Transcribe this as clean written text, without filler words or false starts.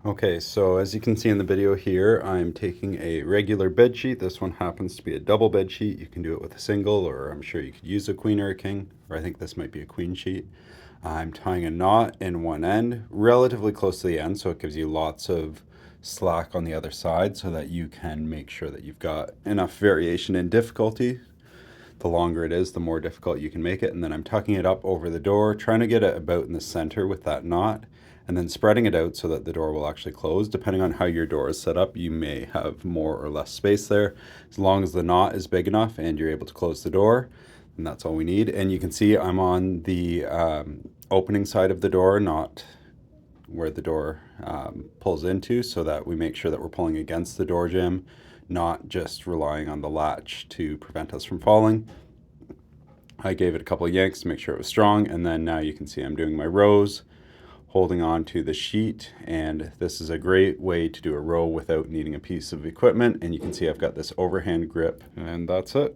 Okay, so as you can see in the video here, I'm taking a regular bed sheet. This one happens to be a double bed sheet. You can do it with a single, or I'm sure you could use a queen or a king, or I think this might be a queen sheet. I'm tying a knot in one end, relatively close to the end, so it gives you lots of slack on the other side so that you can make sure that you've got enough variation in difficulty. The longer it is, the more difficult you can make it. And then I'm tucking it up over the door, trying to get it about in the center with that knot, and then spreading it out so that the door will actually close. Depending on how your door is set up, you may have more or less space there. As long as the knot is big enough and you're able to close the door, and that's all we need. And you can see I'm on the opening side of the door, not where the door pulls into, so that we make sure that we're pulling against the door jamb, not just relying on the latch to prevent us from falling. I gave it a couple of yanks to make sure it was strong, and then now you can see I'm doing my rows, holding on to the sheet, and this is a great way to do a row without needing a piece of equipment. And you can see I've got this overhand grip, and that's it.